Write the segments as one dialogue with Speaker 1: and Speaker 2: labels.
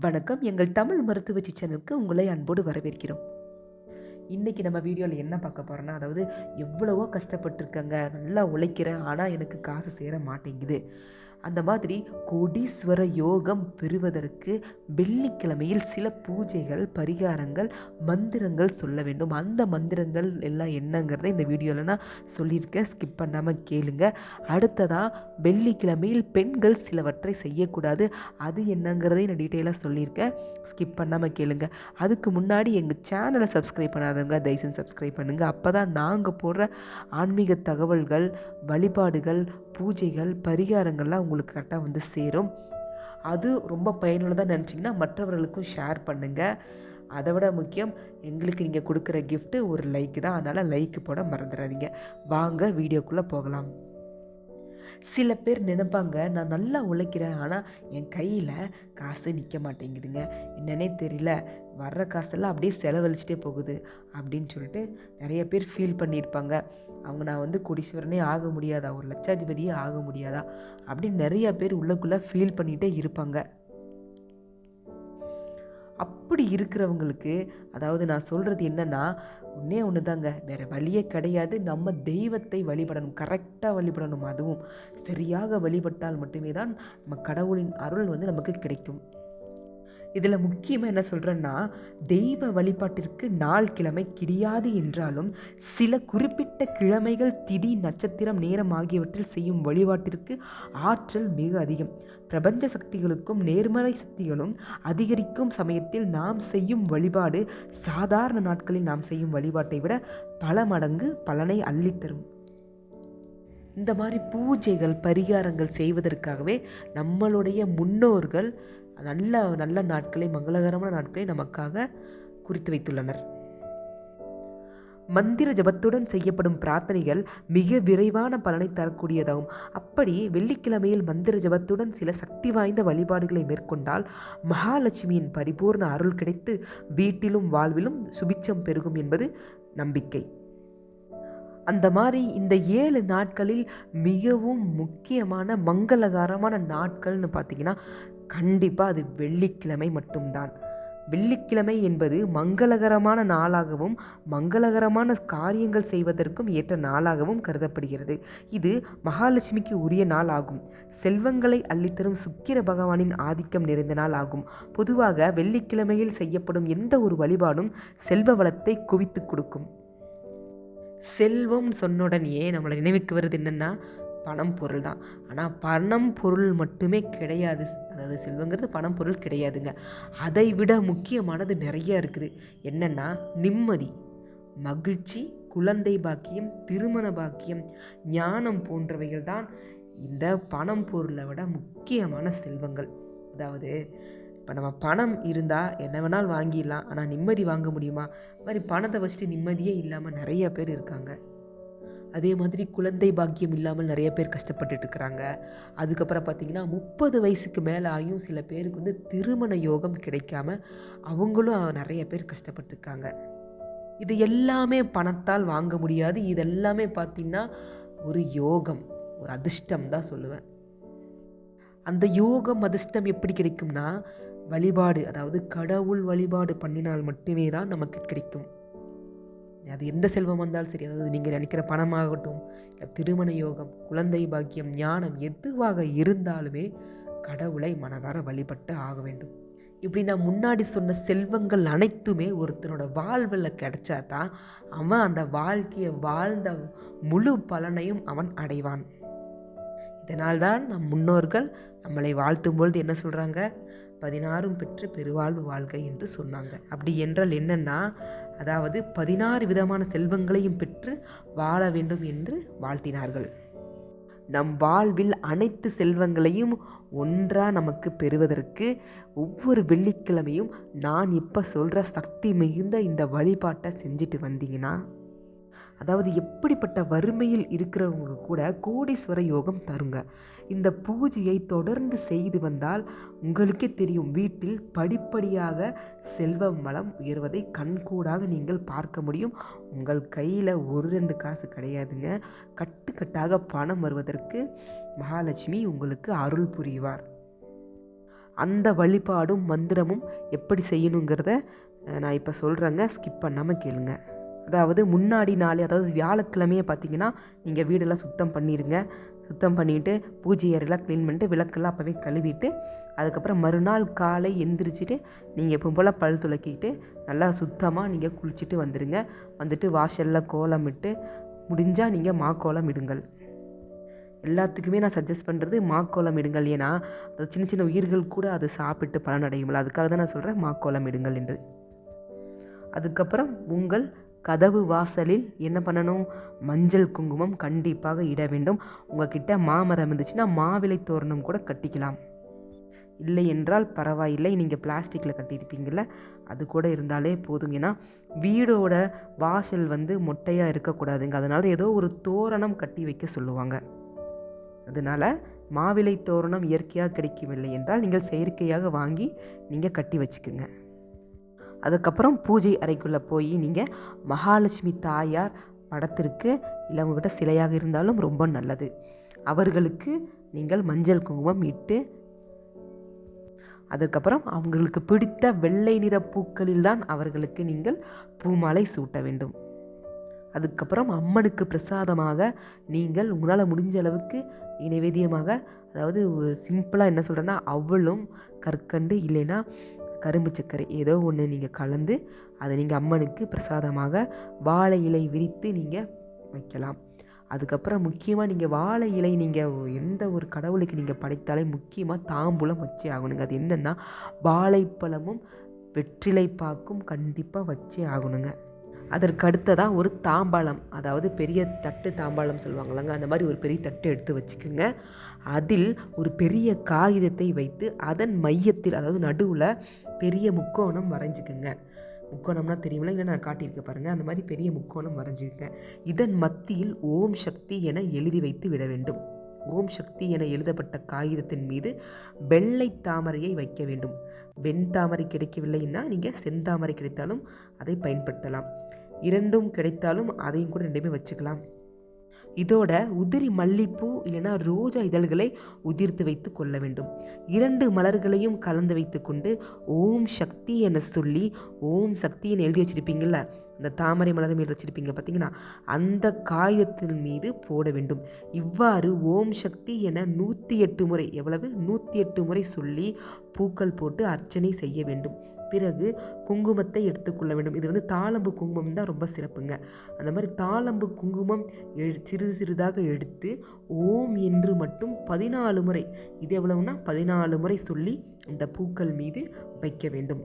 Speaker 1: வணக்கம். எங்கள் தமிழ் மருத்துவச்சி சேனலுக்கு உங்களை அன்போடு வரவேற்கிறோம். இன்னைக்கு நம்ம வீடியோவில் என்ன பார்க்க போறோம்னா, அதாவது எவ்வளவோ கஷ்டப்பட்டுருக்கேங்க, நல்லா உழைக்கிறேன், ஆனால் எனக்கு காசு சேர மாட்டேங்குது. அந்த மாதிரி கோடீஸ்வர யோகம் பெறுவதற்கு வெள்ளிக்கிழமையில் சில பூஜைகள், பரிகாரங்கள், மந்திரங்கள் சொல்ல வேண்டும். அந்த மந்திரங்கள் எல்லாம் என்னங்கிறத இந்த வீடியோவில் நான் சொல்லியிருக்கேன். ஸ்கிப் பண்ணாமல் கேளுங்க. அடுத்ததாக வெள்ளிக்கிழமையில் பெண்கள் சிலவற்றை செய்யக்கூடாது. அது என்னங்கிறதையும் நான் டீட்டெயிலாக சொல்லியிருக்கேன். ஸ்கிப் பண்ணாமல் கேளுங்க. அதுக்கு முன்னாடி எங்கள் சேனலை சப்ஸ்கிரைப் பண்ணாதவங்க தயவுசெய்து சப்ஸ்கிரைப் பண்ணுங்கள். அப்போ தான் நாங்கள் போடுற ஆன்மீக தகவல்கள், வழிபாடுகள், பூஜைகள், பரிகாரங்கள்லாம் உங்களுக்கு கரெக்டாக வந்து சேரும். அது ரொம்ப பயனுள்ளதாக நினச்சிங்கன்னா மற்றவர்களுக்கும் ஷேர் பண்ணுங்கள். அதை விட முக்கியம், எங்களுக்கு நீங்கள் கொடுக்குற கிஃப்ட்டு ஒரு லைக் தான். அதனால் லைக் போட மறந்துடாதீங்க. வாங்க வீடியோக்குள்ளே போகலாம். சில பேர் நினைப்பாங்க, நான் நல்லா உழைக்கிறேன், ஆனால் என் கையில் காசு நிற்க மாட்டேங்குதுங்க, என்னன்னே தெரியல, வர்ற காசெல்லாம் அப்படியே செலவழிச்சிட்டே போகுது அப்படின்னு சொல்லிட்டு நிறைய பேர் ஃபீல் பண்ணியிருப்பாங்க. அவங்க நான் வந்து கோடீஸ்வரனே ஆக முடியாதா, ஒரு லட்சாதிபதியே ஆக முடியாதா அப்படின்னு நிறைய பேர் உள்ளக்குள்ளே ஃபீல் பண்ணிகிட்டே இருப்பாங்க. அப்படி இருக்கிறவங்களுக்கு, அதாவது நான் சொல்கிறது என்னென்னா, ஒன்றே ஒன்று தாங்க, வேறு வழியே கிடையாது. நம்ம தெய்வத்தை வழிபடணும், கரெக்டாக வழிபடணும். அதுவும் சரியாக வழிபட்டால் மட்டுமே தான் நம்ம கடவுளின் அருள் வந்து நமக்கு கிடைக்கும். இதில் முக்கியமாக என்ன சொல்கிறேன்னா, தெய்வ வழிபாட்டிற்கு நாள் கிழமை கிடையாது என்றாலும் சில குறிப்பிட்ட கிழமைகள், திதி, நட்சத்திரம், நேரம் ஆகியவற்றில் செய்யும் வழிபாட்டிற்கு ஆற்றல் மிக அதிகம். பிரபஞ்ச சக்திகளுக்கும் நேர்மறை சக்திகளும் அதிகரிக்கும் சமயத்தில் நாம் செய்யும் வழிபாடு சாதாரண நாட்களில் நாம் செய்யும் வழிபாட்டை விட பல மடங்கு பலனை அள்ளித்தரும். இந்த மாதிரி பூஜைகள், பரிகாரங்கள் செய்வதற்காகவே நம்மளுடைய முன்னோர்கள் நல்ல நல்ல நாட்களை, மங்களகரமான நாட்களை நமக்காக குறித்து வைத்துள்ளனர். மந்திர ஜபத்துடன் செய்யப்படும் பிரார்த்தனைகள் மிக விரைவான பலனை தரக்கூடியதாகும். அப்படி வெள்ளிக்கிழமையில் மந்திர ஜபத்துடன் சில சக்தி வாய்ந்த வழிபாடுகளை மேற்கொண்டால் மகாலட்சுமியின் பரிபூர்ண அருள் கிடைத்து வீட்டிலும் வாழ்விலும் சுபிட்சம் பெருகும் என்பது நம்பிக்கை. அந்த மாதிரி இந்த 7 நாட்களில் மிகவும் முக்கியமான மங்களகரமான நாட்கள்னு பார்த்திங்கன்னா கண்டிப்பாக அது வெள்ளிக்கிழமை மட்டும்தான். வெள்ளிக்கிழமை என்பது மங்களகரமான நாளாகவும் மங்களகரமான காரியங்கள் செய்வதற்கும் ஏற்ற நாளாகவும் கருதப்படுகிறது. இது மகாலட்சுமிக்கு உரிய நாள் ஆகும். செல்வங்களை அள்ளித்தரும் சுக்கிர பகவானின் ஆதிக்கம் நிறைந்த நாள் ஆகும். பொதுவாக வெள்ளிக்கிழமையில் செய்யப்படும் எந்த ஒரு வழிபாடும் செல்வ வளத்தை குவித்து கொடுக்கும். செல்வம் சொன்னுடனே நம்மளை நினைவுக்கு வருது என்னென்னா பணம், பொருள் தான். ஆனால் பணம், பொருள் மட்டுமே கிடையாது. அதாவது செல்வங்கிறது பணம், பொருள் கிடையாதுங்க. அதை விட முக்கியமானது நிறைய இருக்குது. என்னென்னா நிம்மதி, மகிழ்ச்சி, குழந்தை பாக்கியம், திருமண பாக்கியம், ஞானம் போன்றவைகள் தான் இந்த பணம், பொருளை விட முக்கியமான செல்வங்கள். அதாவது இப்போ நம்ம பணம் இருந்தால் என்ன வேணாலும் வாங்கிடலாம், ஆனால் நிம்மதி வாங்க முடியுமா? அது மாதிரி பணத்தை வச்சுட்டு நிம்மதியே இல்லாமல் நிறைய பேர் இருக்காங்க. அதே மாதிரி குழந்தை பாக்கியம் இல்லாமல் நிறைய பேர் கஷ்டப்பட்டுட்டு இருக்கிறாங்க. அதுக்கப்புறம் பார்த்திங்கன்னா 30 வயசுக்கு மேலே ஆகியும் சில பேருக்கு வந்து திருமண யோகம் கிடைக்காம அவங்களும் நிறைய பேர் கஷ்டப்பட்டுருக்காங்க. இது எல்லாமே பணத்தால் வாங்க முடியாது. இதெல்லாமே பார்த்திங்கன்னா ஒரு யோகம், ஒரு அதிர்ஷ்டம் தான் சொல்லுவேன். அந்த யோகம், அதிர்ஷ்டம் எப்படி கிடைக்கும்னா வழிபாடு, அதாவது கடவுள் வழிபாடு பண்ணினால் மட்டுமே தான் நமக்கு கிடைக்கும். அது எந்த செல்வம் வந்தாலும் சரி, அதாவது நீங்கள் நினைக்கிற பணமாகட்டும், இல்லை திருமண யோகம், குழந்தை பாக்கியம், ஞானம், எதுவாக இருந்தாலுமே கடவுளை மனதார வழிபட்டு ஆக வேண்டும். இப்படி நான் முன்னாடி சொன்ன செல்வங்கள் அனைத்துமே ஒருத்தனோட வாழ்வில் கிடைச்சா தான் அவன் அந்த வாழ்க்கையை வாழ்ந்த முழு பலனையும் அவன் அடைவான். இதனால்தான் நம் முன்னோர்கள் நம்மளை வாழ்த்தும் பொழுது என்ன சொல்கிறாங்க? 16 பெற்று பெருவாழ்வு வாழ்க என்று சொன்னாங்க. அப்படி என்றால் என்னன்னா, அதாவது 16 விதமான செல்வங்களையும் பெற்று வாழ வேண்டும் என்று வாழ்த்தினார்கள். நம் வாழ்வில் அனைத்து செல்வங்களையும் ஒன்றாக நமக்கு பெறுவதற்கு ஒவ்வொரு வெள்ளிக்கிழமையும் நான் இப்போ சொல்கிற சக்தி மிகுந்த இந்த வழிபாட்டை செஞ்சுட்டு வந்தீங்கன்னா, அதாவது எப்படிப்பட்ட வறுமையில் இருக்கிறவங்க கூட கோடீஸ்வர யோகம் தருங்க. இந்த பூஜையை தொடர்ந்து செய்து வந்தால் உங்களுக்கே தெரியும், வீட்டில் படிப்படியாக செல்வ வளம் உயர்வதை கண்கூடாக நீங்கள் பார்க்க முடியும். உங்கள் கையில் 1-2 காசு கிடையாதுங்க, கட்டுக்கட்டாக பணம் வருவதற்கு மகாலட்சுமி உங்களுக்கு அருள் புரிவார். அந்த வழிபாடும் மந்திரமும் எப்படி செய்யணுங்கிறத நான் இப்போ சொல்கிறேங்க, ஸ்கிப் பண்ணாமல் கேளுங்க. அதாவது முன்னாடி நாளே, அதாவது வியாழக்கிழமையே பார்த்தீங்கன்னா நீங்கள் வீடெல்லாம் சுத்தம் பண்ணிடுங்க. சுத்தம் பண்ணிவிட்டு பூஜை அறையெல்லாம் க்ளீன் பண்ணிட்டு விளக்கெல்லாம் அப்போவே கழுவிட்டு, அதுக்கப்புறம் மறுநாள் காலை எந்திரிச்சிட்டு நீங்கள் எப்போ போல் பல் துலக்கிட்டு நல்லா சுத்தமாக நீங்கள் குளிச்சுட்டு வந்துடுங்க. வந்துட்டு வாசலில் கோலமிட்டு முடிஞ்சால் நீங்கள் மாக்கோலம் இடுங்கள். எல்லாத்துக்குமே நான் சஜஸ்ட் பண்ணுறது மாக்கோலம் இடுங்கள். ஏன்னா அது சின்ன சின்ன உயிர்கள் கூட அதை சாப்பிட்டு பலனடையும்ல, அதுக்காக தான் நான் சொல்கிறேன் மாக்கோலம் இடுங்கள் என்று. அதுக்கப்புறம் உங்கள் கதவு வாசலில் என்ன பண்ணணும், மஞ்சள் குங்குமம் கண்டிப்பாக இட வேண்டும். உங்ககிட்ட மாமரம் இருந்துச்சுன்னா மாவிலை தோரணம் கூட கட்டிக்கலாம். இல்லை என்றால் பரவாயில்லை, நீங்கள் பிளாஸ்டிக்கில் கட்டியிருப்பீங்கள்ல அது கூட இருந்தாலே போதும். ஏன்னா வீடோட வாசல் மொட்டையாக இருக்கக்கூடாதுங்க, அதனால ஏதோ ஒரு தோரணம் கட்டி வைக்க சொல்லுவாங்க. அதனால் மாவிலை தோரணம் இயற்கையாக கிடைக்கவில்லை என்றால் நீங்கள் செயற்கையாக வாங்கி நீங்கள் கட்டி வச்சுக்குங்க. அதுக்கப்புறம் பூஜை அறைக்குள்ளே போய் நீங்கள் மகாலட்சுமி தாயார் படத்திற்கு, இல்லை உங்கள்கிட்ட சிலையாக இருந்தாலும் ரொம்ப நல்லது, அவர்களுக்கு நீங்கள் மஞ்சள் குங்குமம் இட்டு, அதுக்கப்புறம் அவங்களுக்கு பிடித்த வெள்ளை நிற பூக்களில் தான் அவர்களுக்கு நீங்கள் பூமாலை சூட்ட வேண்டும். அதுக்கப்புறம் அம்மனுக்கு பிரசாதமாக நீங்கள் உங்களால் முடிஞ்ச அளவுக்கு நைவேத்தியமாக, அதாவது சிம்பிளாக என்ன சொல்கிறேன்னா அவளும் கற்கண்டு இல்லைன்னா கரும்பு சர்க்கரை ஏதோ ஒன்று நீங்கள் கலந்து அதை நீங்கள் அம்மனுக்கு பிரசாதமாக வாழை இலை விரித்து நீங்கள் வைக்கலாம். அதுக்கப்புறம் முக்கியமாக நீங்கள் வாழை இலை நீங்கள் எந்த ஒரு கடவுளுக்கு நீங்கள் படைத்தாலே முக்கியமாக தாம்பூலம் வச்சே ஆகணுங்க. அது என்னென்னா வாழைப்பழமும் வெற்றிலை பாக்கும் கண்டிப்பாக வச்சே ஆகணுங்க. அதற்கு அடுத்ததாக ஒரு தாம்பாளம், அதாவது பெரிய தட்டு தாம்பாளம் சொல்லுவாங்களாங்க, அந்த மாதிரி ஒரு பெரிய தட்டு எடுத்து வச்சுக்கோங்க. அதில் ஒரு பெரிய காகிதத்தை வைத்து அதன் மையத்தில், அதாவது நடுவில் பெரிய முக்கோணம் வரைஞ்சிக்குங்க. முக்கோணம்னா தெரியுமில்ல, இல்லை நான் காட்டியிருக்க பாருங்கள், அந்த மாதிரி பெரிய முக்கோணம் வரைஞ்சிக்கங்க. இதன் மத்தியில் ஓம் சக்தி என எழுதி வைத்து விட வேண்டும். ஓம் சக்தி என எழுதப்பட்ட காகிதத்தின் மீது வெள்ளை தாமரையை வைக்க வேண்டும். வெண் தாமரை கிடைக்கவில்லைன்னா நீங்கள் செந்தாமரை கிடைத்தாலும் அதை பயன்படுத்தலாம். இரண்டும் கிடைத்தாலும் அதையும் கூட ரெண்டுமே வச்சுக்கலாம். இதோட உதிரி மல்லிப்பூ இல்லைன்னா ரோஜா இதழ்களை உதிர்த்து வைத்து கொள்ள வேண்டும். 2 மலர்களையும் கலந்து வைத்து கொண்டு ஓம் சக்தி என சொல்லி, ஓம் சக்தி என எழுதி வச்சிருப்பீங்கள்ல, அந்த தாமரை மலரும் எழுதி வச்சிருப்பீங்க பார்த்தீங்கன்னா, அந்த காகிதத்தின் மீது போட வேண்டும். இவ்வாறு ஓம் சக்தி என 108 முறை, எவ்வளவு 108 முறை சொல்லி பூக்கள் போட்டு அர்ச்சனை செய்ய வேண்டும். பிறகு குங்குமத்தை எடுத்துக்கொள்ள வேண்டும். இது தாளம்பு குங்குமம் தான் ரொம்ப சிறப்புங்க. அந்த மாதிரி தாளம்பு குங்குமம் சிறிது சிறிதாக எடுத்து ஓம் என்று மட்டும் 14 முறை, இது எவ்வளவுனா 14 முறை சொல்லி அந்த பூக்கள் மீது வைக்க வேண்டும்.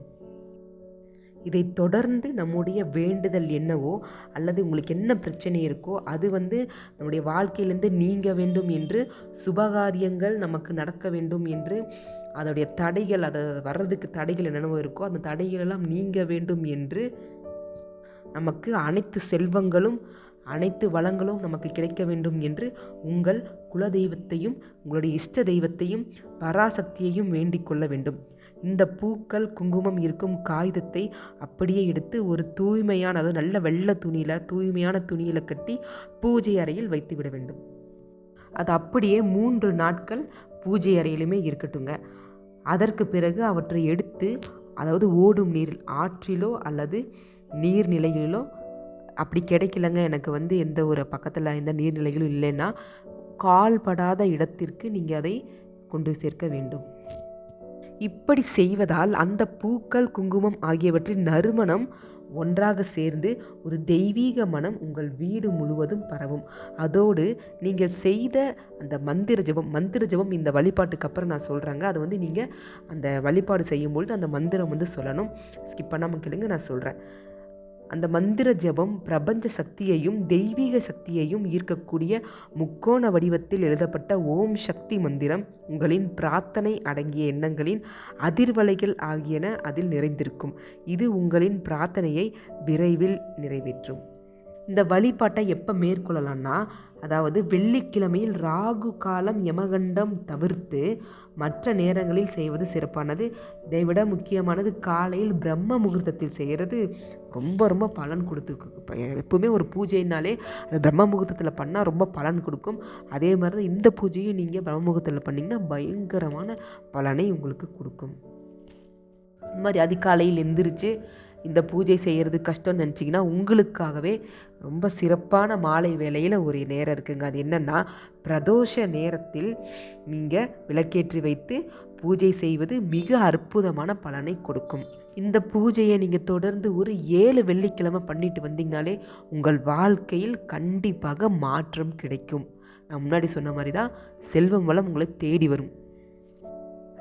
Speaker 1: இதை தொடர்ந்து நம்முடைய வேண்டுதல் என்னவோ அல்லது உங்களுக்கு என்ன பிரச்சனை இருக்கோ அது நம்முடைய வாழ்க்கையிலேருந்து நீங்க வேண்டும் என்று, சுபகாரியங்கள் நமக்கு நடக்க வேண்டும் என்று, அதோடைய தடைகள், அதை வர்றதுக்கு தடைகள் என்னென்னவோ இருக்கோ அந்த தடைகள் எல்லாம் நீங்க வேண்டும் என்று, நமக்கு அனைத்து செல்வங்களும் அனைத்து வளங்களும் நமக்கு கிடைக்க வேண்டும் என்று உங்கள் குலதெய்வத்தையும் உங்களுடைய இஷ்ட தெய்வத்தையும் பராசக்தியையும் வேண்டிக் கொள்ள வேண்டும். இந்த பூக்கள் குங்குமம் இருக்கும் காகிதத்தை அப்படியே எடுத்து ஒரு தூய்மையான, அதாவது நல்ல வெள்ளை துணியில், தூய்மையான துணியில் கட்டி பூஜை அறையில் வைத்து விட வேண்டும். அது அப்படியே 3 நாட்கள் பூஜை அறையிலுமே இருக்கட்டுங்க. அதற்கு பிறகு அவற்றை எடுத்து, அதாவது ஓடும் நீரில், ஆற்றிலோ அல்லது நீர்நிலைகளிலோ, அப்படி கிடைக்கலங்க எனக்கு எந்த ஒரு பக்கத்தில் எந்த நீர்நிலைகளும் இல்லைன்னா கால்படாத இடத்திற்கு நீங்கள் அதை கொண்டு சேர்க்க வேண்டும். இப்படி செய்வதால் அந்த பூக்கள் குங்குமம் ஆகியவற்றின் நறுமணம் ஒன்றாக சேர்ந்து ஒரு தெய்வீக மனம் உங்கள் வீடு முழுவதும் பரவும். அதோடு நீங்கள் செய்த அந்த மந்திர ஜபம் இந்த வழிபாட்டுக்கு அப்புறம் நான் சொல்கிறேங்க. அது நீங்கள் அந்த வழிபாடு செய்யும்பொழுது அந்த மந்திரம் சொல்லணும். ஸ்கிப் பண்ணாமல் கேளுங்க, நான் சொல்கிறேன். அந்த மந்திர ஜபம் பிரபஞ்ச சக்தியையும் தெய்வீக சக்தியையும் ஈர்க்கக்கூடிய முக்கோண வடிவத்தில் எழுதப்பட்ட ஓம் சக்தி மந்திரம் உங்களின் பிரார்த்தனை அடங்கிய எண்ணங்களின் அதிர்வலைகள் ஆகியன அதில் நிறைந்திருக்கும். இது உங்களின் பிரார்த்தனையை விரைவில் நிறைவேற்றும். இந்த வழிபாட்டை எப்போ மேற்கொள்ளலாம்னா, அதாவது வெள்ளிக்கிழமையில் ராகு காலம் யமகண்டம் தவிர்த்து மற்ற நேரங்களில் செய்வது சிறப்பானது. இதைவிட முக்கியமானது காலையில் பிரம்ம முகூர்த்தத்தில் செய்கிறது ரொம்ப ரொம்ப பலன் கொடுத்து. எப்பவுமே ஒரு பூஜைனாலே அது பிரம்ம முகூர்த்தத்தில் பண்ணால் ரொம்ப பலன் கொடுக்கும். அதே மாதிரி தான் இந்த பூஜையும் நீங்கள் பிரம்ம முகூர்த்தத்தில் பண்ணிங்கன்னா பயங்கரமான பலனை உங்களுக்கு கொடுக்கும். இந்த மாதிரி அதிகாலையில் எந்திரிச்சு இந்த பூஜை செய்கிறது கஷ்டம்னு நினச்சிங்கன்னா உங்களுக்காகவே ரொம்ப சிறப்பான மாலை வேளையில் ஒரு நேரம் இருக்குங்க. அது என்னென்னா, பிரதோஷ நேரத்தில் நீங்கள் விளக்கேற்றி வைத்து பூஜை செய்வது மிக அற்புதமான பலனை கொடுக்கும். இந்த பூஜையை நீங்கள் தொடர்ந்து ஒரு 7 வெள்ளிக்கிழமை பண்ணிட்டு வந்தீங்கனாலே உங்கள் வாழ்க்கையில் கண்டிப்பாக மாற்றம் கிடைக்கும். நான் முன்னாடி சொன்ன மாதிரி தான் செல்வம் வளம் உங்களை தேடி வரும்.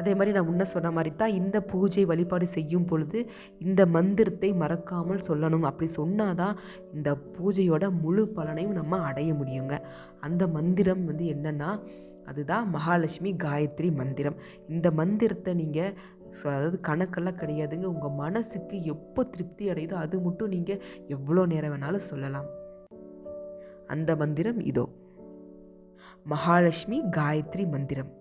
Speaker 1: அதே மாதிரி நான் முன்ன சொன்ன மாதிரி தான் இந்த பூஜை வழிபாடு செய்யும் பொழுது இந்த மந்திரத்தை மறக்காமல் சொல்லணும். அப்படி சொன்னாதான் இந்த பூஜையோட முழு பலனையும் நம்ம அடைய முடியுங்க. அந்த மந்திரம் என்னென்னா, அதுதான் மகாலட்சுமி காயத்ரி மந்திரம். இந்த மந்திரத்தை நீங்கள் அதாவது கணக்கெல்லாம் கிடையாதுங்க. உங்கள் மனசுக்கு எப்போ திருப்தி அடையுதோ அது மட்டும் நீங்கள் எவ்வளோ நேரம் வேணாலும் சொல்லலாம். அந்த மந்திரம் இதோ, மகாலட்சுமி காயத்ரி மந்திரம்.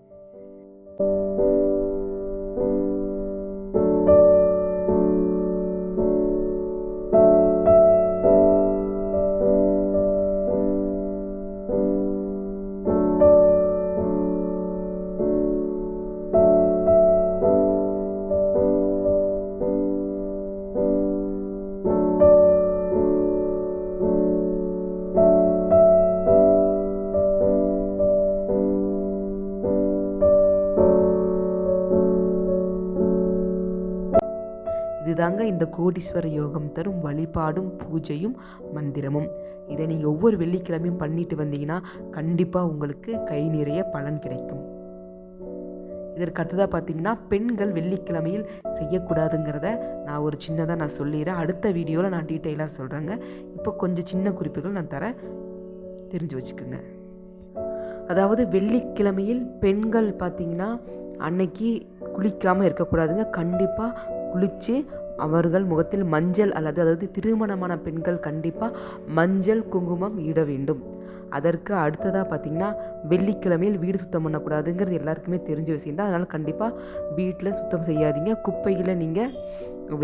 Speaker 1: இதுதாங்க இந்த கோடீஸ்வர யோகம் தரும் வழிபாடும் பூஜையும் மந்திரமும். இதை நீங்கள் ஒவ்வொரு வெள்ளிக்கிழமையும் பண்ணிட்டு வந்தீங்கன்னா கண்டிப்பாக உங்களுக்கு கை நிறைய பலன் கிடைக்கும். இதற்கு அடுத்ததாக பார்த்தீங்கன்னா, பெண்கள் வெள்ளிக்கிழமையில் செய்யக்கூடாதுங்கிறத நான் ஒரு சின்னதாக சொல்லிடுறேன். அடுத்த வீடியோவில் நான் டீட்டெயிலாக சொல்கிறேங்க. இப்போ கொஞ்சம் சின்ன குறிப்புகள் நான் தரேன், தெரிஞ்சு வச்சுக்கோங்க. அதாவது வெள்ளிக்கிழமையில் பெண்கள் பார்த்திங்கன்னா அன்னைக்கு குளிக்காமல் இருக்கக்கூடாதுங்க. கண்டிப்பாக குளித்து அவர்கள் முகத்தில் மஞ்சள் அதாவது திருமணமான பெண்கள் கண்டிப்பாக மஞ்சள் குங்குமம் இட வேண்டும். அதற்கு அடுத்ததாக பார்த்திங்கன்னா, வெள்ளிக்கிழமையில் வீடு சுத்தம் பண்ணக்கூடாதுங்கிறது எல்லாருக்குமே தெரிஞ்ச விஷயம் தான். அதனால் கண்டிப்பாக வீட்டில் சுத்தம் செய்யாதீங்க. குப்பைகளை நீங்கள்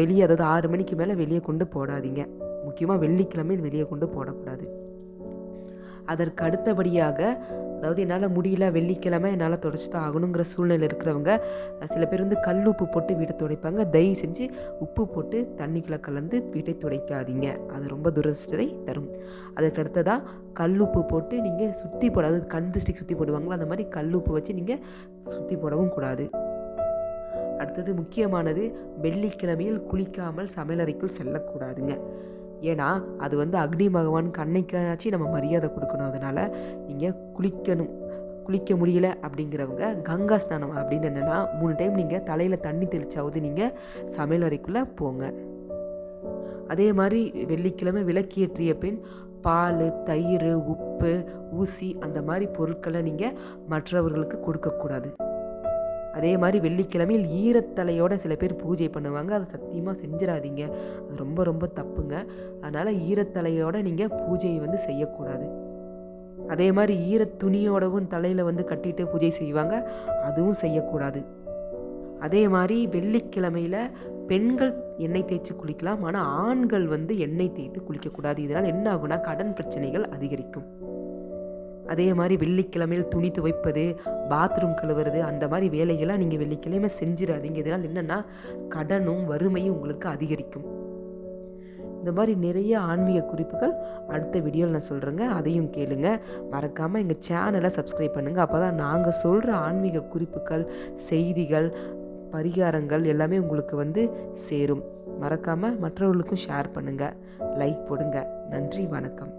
Speaker 1: வெளியே, அதாவது 6 மணிக்கு மேலே வெளியே கொண்டு போடாதீங்க. முக்கியமாக வெள்ளிக்கிழமையில் வெளியே கொண்டு போடக்கூடாது. அதற்கு அடுத்தபடியாக, அதாவது என்னால் முடியல, வெள்ளிக்கிழமை என்னால் துடைச்சி தான் ஆகணுங்கிற சூழ்நிலை இருக்கிறவங்க சில பேர் கல் உப்பு போட்டு வீட்டை துடைப்பாங்க. தயவு செஞ்சு உப்பு போட்டு தண்ணிக்குள்ளே கலந்து வீட்டை துடைக்காதீங்க, அது ரொம்ப துரதிர்ஷ்டத்தை தரும். அதற்கு அடுத்ததாக கல் உப்பு போட்டு நீங்கள் சுற்றி போட, அதாவது கண் திருஷ்டிக்கு சுற்றி போடுவாங்களோ அந்த மாதிரி கல் உப்பு வச்சு நீங்கள் சுற்றி போடவும் கூடாது. அடுத்தது முக்கியமானது, வெள்ளிக்கிழமையில் குளிக்காமல் சமையலறைக்குள் செல்லக்கூடாதுங்க. ஏன்னா அது அக்னி பகவானுக்கு அன்னைக்காச்சும் நம்ம மரியாதை கொடுக்கணும். அதனால் நீங்கள் குளிக்க முடியல அப்படிங்கிறவங்க கங்கா ஸ்நானம் அப்படின்னு என்னென்னா 3 டைம் நீங்கள் தலையில் தண்ணி தெளிச்சாவது நீங்கள் சமையலறைக்குள்ளே போங்க. அதே மாதிரி வெள்ளிக்கிழமை விளக்கேற்றிய பின் பால், தயிர், உப்பு, ஊசி அந்த மாதிரி பொருட்களை நீங்கள் மற்றவர்களுக்கு கொடுக்கக்கூடாது. அதே மாதிரி வெள்ளிக்கிழமையில் ஈரத்தலையோடு சில பேர் பூஜை பண்ணுவாங்க. அதை சத்தியமாக செஞ்சிடாதீங்க, அது ரொம்ப ரொம்ப தப்புங்க. அதனால் ஈரத்தலையோடு நீங்கள் பூஜையை செய்யக்கூடாது. அதே மாதிரி ஈரத்துணியோடவும் தலையில் கட்டிட்டு பூஜை செய்வாங்க, அதுவும் செய்யக்கூடாது. அதே மாதிரி வெள்ளிக்கிழமையில் பெண்கள் எண்ணெய் தேய்ச்சி குளிக்கலாம், ஆனால் ஆண்கள் எண்ணெய் தேய்த்து குளிக்கக்கூடாது. இதனால் என்ன ஆகுனா கடன் பிரச்சனைகள் அதிகரிக்கும். அதே மாதிரி வெள்ளிக்கிழமையில் துணி துவைப்பது, பாத்ரூம் கழுவுறது, அந்த மாதிரி வேலைகள்லாம் நீங்கள் வெள்ளிக்கிழமை செஞ்சிடாதீங்க. இதனால் என்னென்னா கடனும் வறுமையும் உங்களுக்கு அதிகரிக்கும். இந்த மாதிரி நிறைய ஆன்மீக குறிப்புகள் அடுத்த வீடியோவில் நான் சொல்கிறேங்க, அதையும் கேளுங்க. மறக்காமல் எங்கள் சேனலை சப்ஸ்கிரைப் பண்ணுங்கள். அப்போ தான் நாங்கள் சொல்கிற ஆன்மீக குறிப்புகள், செய்திகள், பரிகாரங்கள் எல்லாமே உங்களுக்கு சேரும். மறக்காமல் மற்றவர்களுக்கும் ஷேர் பண்ணுங்கள், லைக் போடுங்க. நன்றி, வணக்கம்.